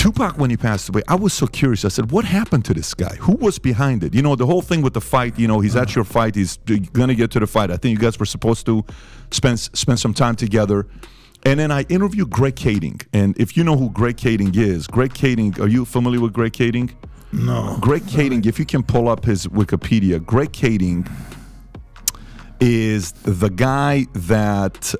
Tupac, when he passed away, I was so curious. I said, what happened to this guy? Who was behind it? You know, the whole thing with the fight, you know, he's at your fight. He's going to get to the fight. I think you guys were supposed to spend some time together. And then I interviewed Greg Kading. And if you know who Greg Kading is, Greg Kading, are you familiar with Greg Kading? No. Greg Kading, if you can pull up his Wikipedia, Greg Kading is the guy that...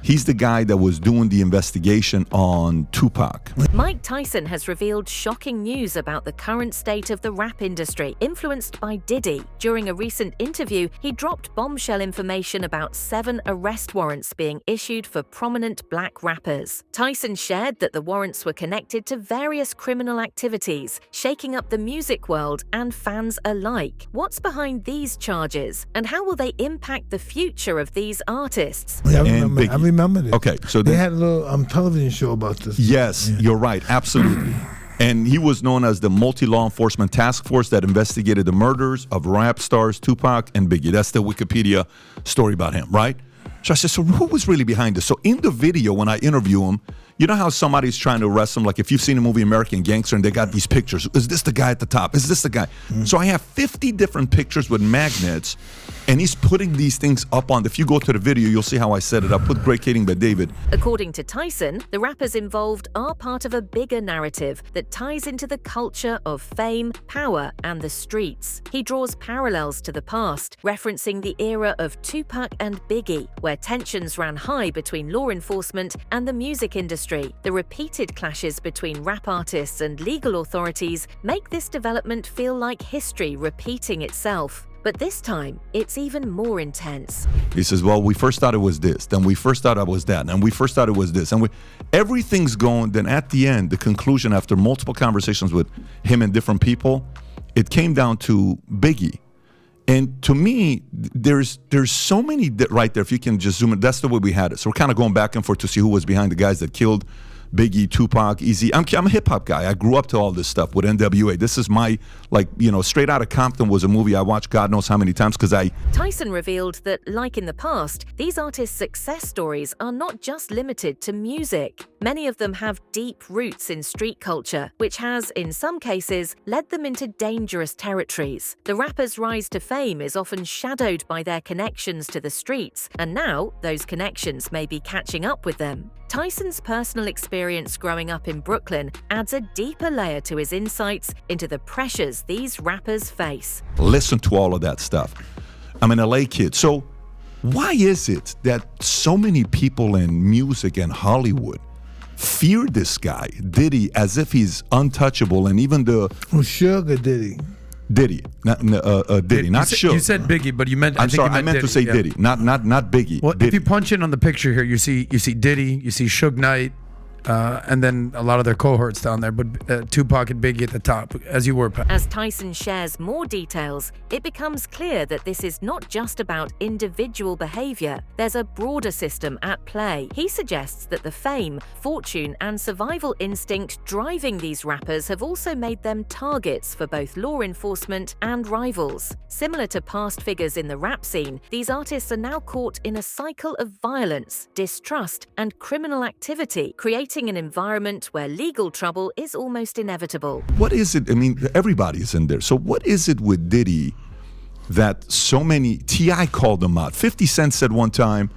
he's the guy that was doing the investigation on Tupac. Mike Tyson has revealed shocking news about the current state of the rap industry, influenced by Diddy. During a recent interview, he dropped bombshell information about 7 arrest warrants being issued for prominent black rappers. Tyson shared that the warrants were connected to various criminal activities, shaking up the music world and fans alike. What's behind these charges, and how will they impact the future of these artists? Yeah, I remember this. Okay, so they had a little television show about this. Yes, yeah. You're right, absolutely. And he was known as the multi-law enforcement task force that investigated the murders of rap stars Tupac and Biggie. That's the Wikipedia story about him, right? So I said, so who was really behind this? So in the video, when I interview him, you know how somebody's trying to arrest him? Like if you've seen the movie American Gangster and they got these pictures. Is this the guy at the top? Is this the guy? So I have 50 different pictures with magnets, and he's putting these things up on. If you go to the video, you'll see how I set it up. Put Greg Kading by David. According to Tyson, the rappers involved are part of a bigger narrative that ties into the culture of fame, power, and the streets. He draws parallels to the past, referencing the era of Tupac and Biggie, where tensions ran high between law enforcement and the music industry. The repeated clashes between rap artists and legal authorities make this development feel like history repeating itself. But this time, it's even more intense. He says, well, we first thought it was this, then we first thought it was that, and we first thought it was this. And everything's going, then at the end, the conclusion after multiple conversations with him and different people, it came down to Biggie. And to me, there's so many right there. If you can just zoom in, that's the way we had it. So we're kind of going back and forth to see who was behind the guys that killed Biggie, Tupac, Easy. I'm a hip hop guy. I grew up to all this stuff with NWA. This is my, Straight Outta Compton was a movie I watched God knows how many times because Tyson revealed that, like in the past, these artists' success stories are not just limited to music. Many of them have deep roots in street culture, which has, in some cases, led them into dangerous territories. The rappers' rise to fame is often shadowed by their connections to the streets, and now those connections may be catching up with them. Tyson's personal experience growing up in Brooklyn adds a deeper layer to his insights into the pressures these rappers face. Listen to all of that stuff. I'm an LA kid. So why is it that so many people in music and Hollywood fear this guy, Diddy, as if he's untouchable, and even the... Well, Sugar Diddy. Diddy, not Diddy, not Suge. You said Biggie, but you meant. I'm sorry, I meant to say Diddy, not Biggie. Well, Diddy. if you punch in on the picture here, you see Diddy, you see Suge Knight, and then a lot of their cohorts down there, but Tupac and Biggie at the top, as you were. As Tyson shares more details, it becomes clear that this is not just about individual behavior. There's a broader system at play. He suggests that the fame, fortune, and survival instinct driving these rappers have also made them targets for both law enforcement and rivals. Similar to past figures in the rap scene, these artists are now caught in a cycle of violence, distrust, and criminal activity, creating an environment where legal trouble is almost inevitable. What is it? I mean, everybody's in there. So what is it with Diddy that so many... T.I. called him out. 50 Cent said one time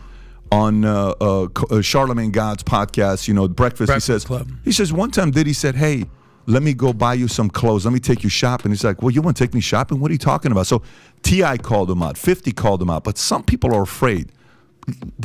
on Charlamagne God's podcast, Breakfast Club. He says one time Diddy said, hey, let me go buy you some clothes. Let me take you shopping. He's like, well, you want to take me shopping? What are you talking about? So T.I. called him out. 50 called him out. But some people are afraid.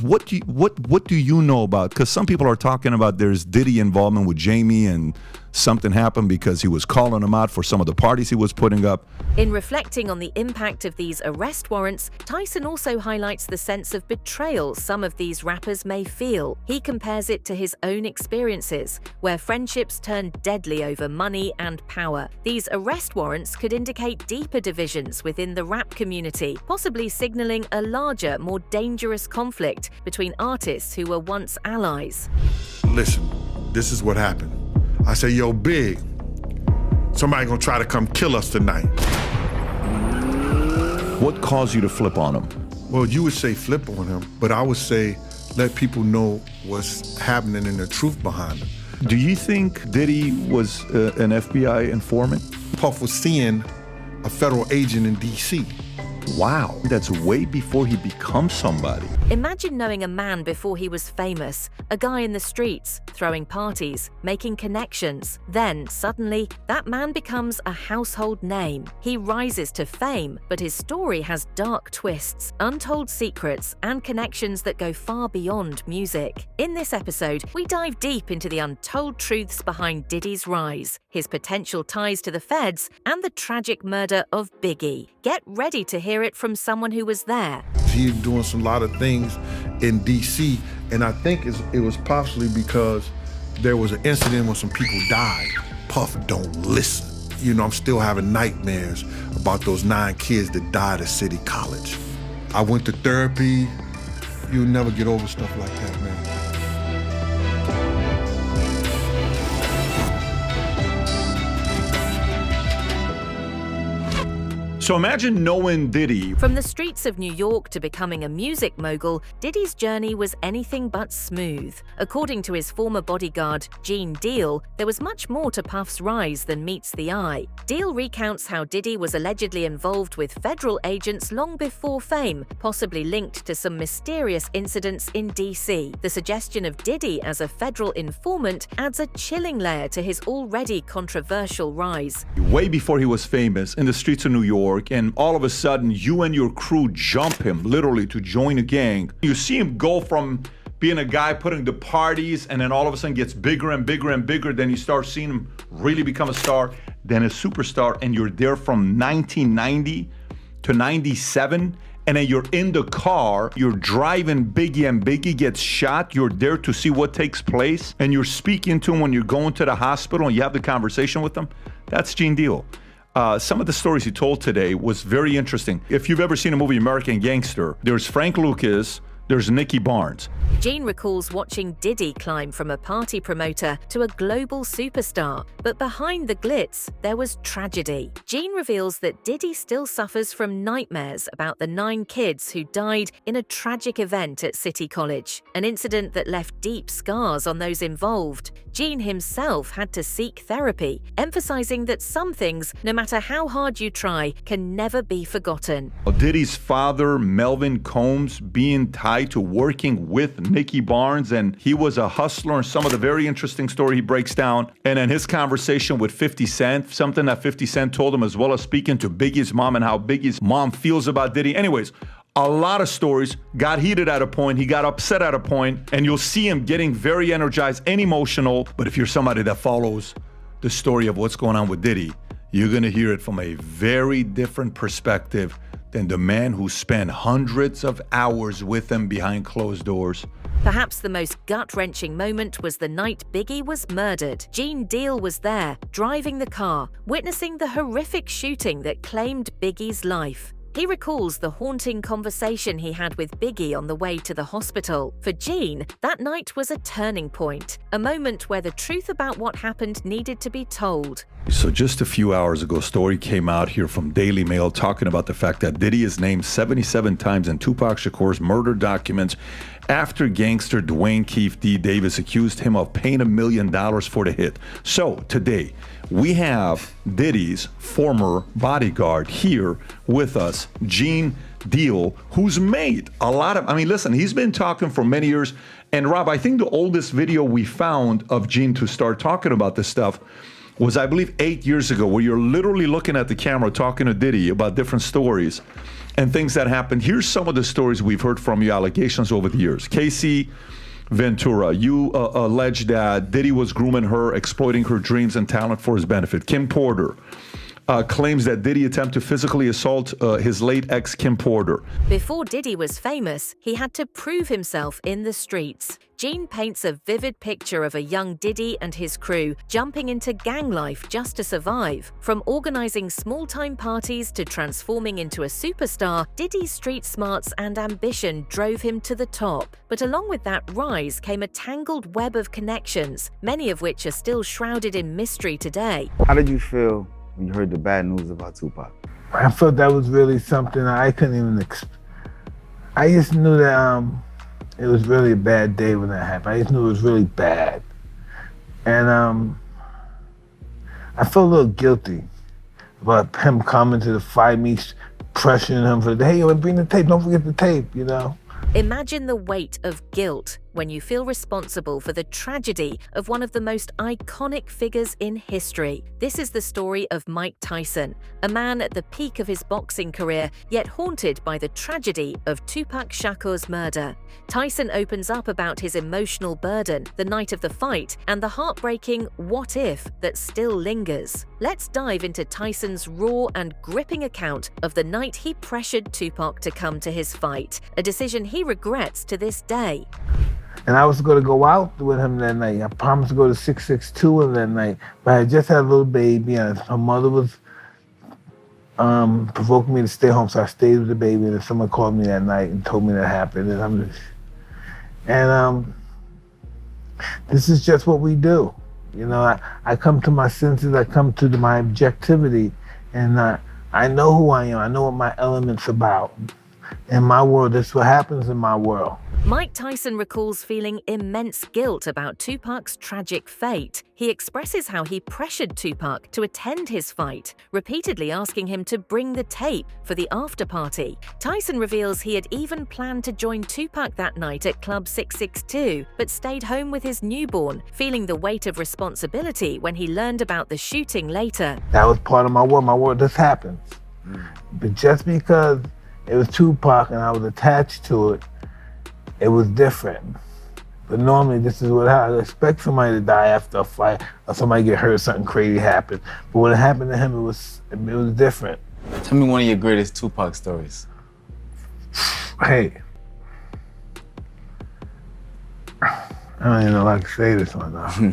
What do you know about? Because some people are talking about there's Diddy involvement with Jamie and something happened because he was calling him out for some of the parties he was putting up. In reflecting on the impact of these arrest warrants, Tyson also highlights the sense of betrayal some of these rappers may feel. He compares it to his own experiences, where friendships turn deadly over money and power. These arrest warrants could indicate deeper divisions within the rap community, possibly signaling a larger, more dangerous conflict between artists who were once allies. Listen, this is what happened. I say, yo, Big, somebody gonna try to come kill us tonight. What caused you to flip on him? Well, you would say flip on him, but I would say let people know what's happening and the truth behind him. Do you think Diddy was an FBI informant? Puff was seeing a federal agent in D.C. Wow, that's way before he becomes somebody. Imagine knowing a man before he was famous, a guy in the streets, throwing parties, making connections. Then, suddenly, that man becomes a household name. He rises to fame, but his story has dark twists, untold secrets, and connections that go far beyond music. In this episode, we dive deep into the untold truths behind Diddy's rise, his potential ties to the feds, and the tragic murder of Biggie. Get ready to hear it from someone who was there. He was doing a lot of things in D.C., and I think it was possibly because there was an incident where some people died. Puff don't listen. You know, I'm still having nightmares about those 9 kids that died at City College. I went to therapy. You'll never get over stuff like that, man. So imagine knowing Diddy. From the streets of New York to becoming a music mogul, Diddy's journey was anything but smooth. According to his former bodyguard, Gene Deal, there was much more to Puff's rise than meets the eye. Deal recounts how Diddy was allegedly involved with federal agents long before fame, possibly linked to some mysterious incidents in D.C. The suggestion of Diddy as a federal informant adds a chilling layer to his already controversial rise. Way before he was famous, in the streets of New York, and all of a sudden you and your crew jump him literally to join a gang. You see him go from being a guy putting the parties, and then all of a sudden gets bigger and bigger and bigger. Then you start seeing him really become a star, then a superstar, and you're there from 1990 to 97. And then you're in the car, you're driving Biggie, and Biggie gets shot. You're there to see what takes place, and you're speaking to him when you're going to the hospital, and you have the conversation with him. That's Gene Deal. Some of the stories he told today was very interesting. If you've ever seen a movie American Gangster, there's Frank Lucas, there's Nicky Barnes. Gene recalls watching Diddy climb from a party promoter to a global superstar, but behind the glitz, there was tragedy. Gene reveals that Diddy still suffers from nightmares about the 9 kids who died in a tragic event at City College, an incident that left deep scars on those involved. Gene himself had to seek therapy, emphasizing that some things, no matter how hard you try, can never be forgotten. Diddy's father, Melvin Combs, being tied to working with Nicky Barnes, and he was a hustler, and some of the very interesting story he breaks down. And then his conversation with 50 Cent, something that 50 Cent told him, as well as speaking to Biggie's mom and how Biggie's mom feels about Diddy. Anyways, a lot of stories. Got heated at a point, he got upset at a point, and you'll see him getting very energized and emotional. But if you're somebody that follows the story of what's going on with Diddy, you're gonna hear it from a very different perspective than the man who spent hundreds of hours with him behind closed doors. Perhaps the most gut-wrenching moment was the night Biggie was murdered. Gene Deal was there, driving the car, witnessing the horrific shooting that claimed Biggie's life. He recalls the haunting conversation he had with Biggie on the way to the hospital. For Gene, that night was a turning point, a moment where the truth about what happened needed to be told. So just a few hours ago, a story came out here from Daily Mail talking about the fact that Diddy is named 77 times in Tupac Shakur's murder documents after gangster Dwayne Keefe D. Davis accused him of paying $1 million for the hit. So today, we have Diddy's former bodyguard here with us, Gene Deal, who's made a lot of, listen, he's been talking for many years. And Rob, I think the oldest video we found of Gene to start talking about this stuff was, I believe, 8 years ago, where you're literally looking at the camera talking to Diddy about different stories and things that happened. Here's some of the stories we've heard from you, allegations over the years. Casey Ventura, you allege that Diddy was grooming her, exploiting her dreams and talent for his benefit. Kim Porter claims that Diddy attempted to physically assault his late ex, Kim Porter. Before Diddy was famous, he had to prove himself in the streets. Gene paints a vivid picture of a young Diddy and his crew jumping into gang life just to survive. From organizing small-time parties to transforming into a superstar, Diddy's street smarts and ambition drove him to the top. But along with that rise came a tangled web of connections, many of which are still shrouded in mystery today. How did you feel when you heard the bad news about Tupac? I felt that was really something I couldn't even I just knew that it was really a bad day when that happened. I just knew it was really bad. And I felt a little guilty about him coming to the fight, me pressuring him for, hey, yo, bring the tape, don't forget the tape, you know? Imagine the weight of guilt when you feel responsible for the tragedy of one of the most iconic figures in history. This is the story of Mike Tyson, a man at the peak of his boxing career, yet haunted by the tragedy of Tupac Shakur's murder. Tyson opens up about his emotional burden the night of the fight and the heartbreaking what if that still lingers. Let's dive into Tyson's raw and gripping account of the night he pressured Tupac to come to his fight, a decision he regrets to this day. And I was going to go out with him that night. I promised to go to 662 with him that night, but I just had a little baby, and her mother was provoking me to stay home, so I stayed with the baby, and then someone called me that night and told me that happened. And this is just what we do. You know, I come to my senses, I come to my objectivity, and I know who I am, I know what my element's about. In my world, this is what happens in my world. Mike Tyson recalls feeling immense guilt about Tupac's tragic fate. He expresses how he pressured Tupac to attend his fight, repeatedly asking him to bring the tape for the after-party. Tyson reveals he had even planned to join Tupac that night at Club 662, but stayed home with his newborn, feeling the weight of responsibility when he learned about the shooting later. That was part of my world, this happens. But just because it was Tupac and I was attached to it, it was different. But normally this is what I expect somebody to die after a fight or somebody get hurt, something crazy happened. But when it happened to him, it was different. Tell me one of your greatest Tupac stories. Hey. I don't even know if I can say this one now.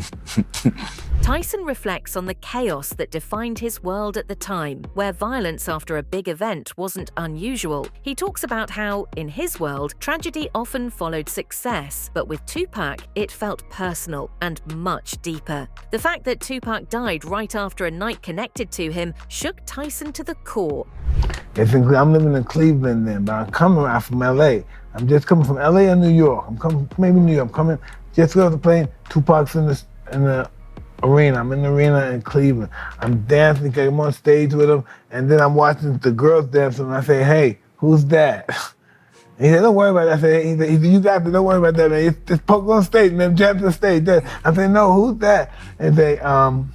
Tyson reflects on the chaos that defined his world at the time, where violence after a big event wasn't unusual. He talks about how, in his world, tragedy often followed success, but with Tupac, it felt personal and much deeper. The fact that Tupac died right after a night connected to him shook Tyson to the core. I'm living in Cleveland then, but I'm coming out from LA. I'm just coming from LA or New York. I'm coming, maybe New York. I'm coming, just got off the plane. Tupac's in the arena. I'm in the arena in Cleveland. I'm dancing, I'm on stage with him, and then I'm watching the girls dancing, and I say, hey, who's that? And he said, don't worry about that. I said, he said, you got to, don't worry about that, man. Just poke on stage, and then jump to the stage. I said, no, who's that? And they, and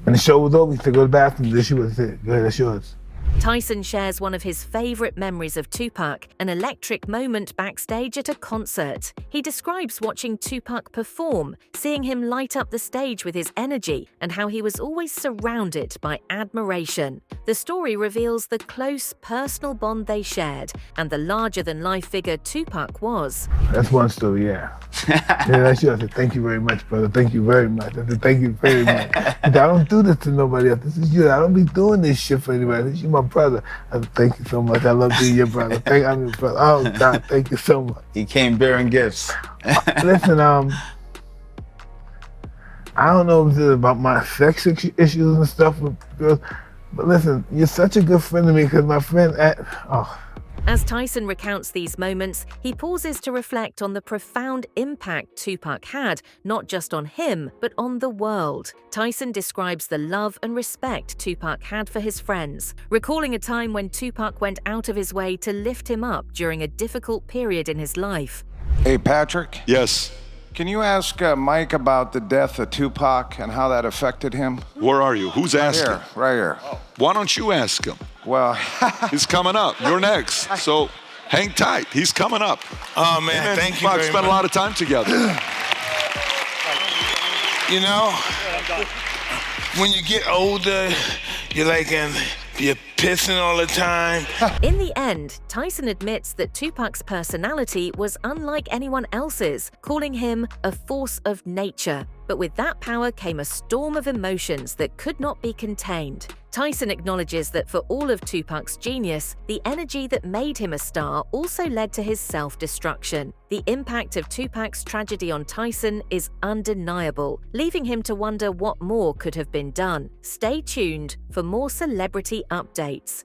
the show was over. He said, go to the bathroom. This was it. Go ahead, that's yours. Tyson shares one of his favorite memories of Tupac, an electric moment backstage at a concert. He describes watching Tupac perform, seeing him light up the stage with his energy, and how he was always surrounded by admiration. The story reveals the close personal bond they shared and the larger-than-life figure Tupac was. That's one story, yeah. Yeah, that's yours. I said, thank you very much, brother. Thank you very much. I said, thank you very much. I don't do this to nobody else. This is you. I don't be doing this shit for anybody. This is my brother. I said, thank you so much. I love being your brother. I'm your brother. Oh, God, thank you so much. He came bearing gifts. Listen, I don't know if it's about my sex issues and stuff with girls, but listen, you're such a good friend to me because my friend As Tyson recounts these moments, he pauses to reflect on the profound impact Tupac had, not just on him, but on the world. Tyson describes the love and respect Tupac had for his friends, recalling a time when Tupac went out of his way to lift him up during a difficult period in his life. Hey, Patrick. Yes. Can you ask Mike about the death of Tupac and how that affected him? Where are you? Who's asking? Here, right here. Why don't you ask him? Well, He's coming up. You're next. So hang tight. He's coming up. Oh, man, And thank you Tupac very spent much. a lot of time together. You know, when you get older, you're pissing all the time. In the end, Tyson admits that Tupac's personality was unlike anyone else's, calling him a force of nature. But with that power came a storm of emotions that could not be contained. Tyson acknowledges that for all of Tupac's genius, the energy that made him a star also led to his self-destruction. The impact of Tupac's tragedy on Tyson is undeniable, leaving him to wonder what more could have been done. Stay tuned for more celebrity updates.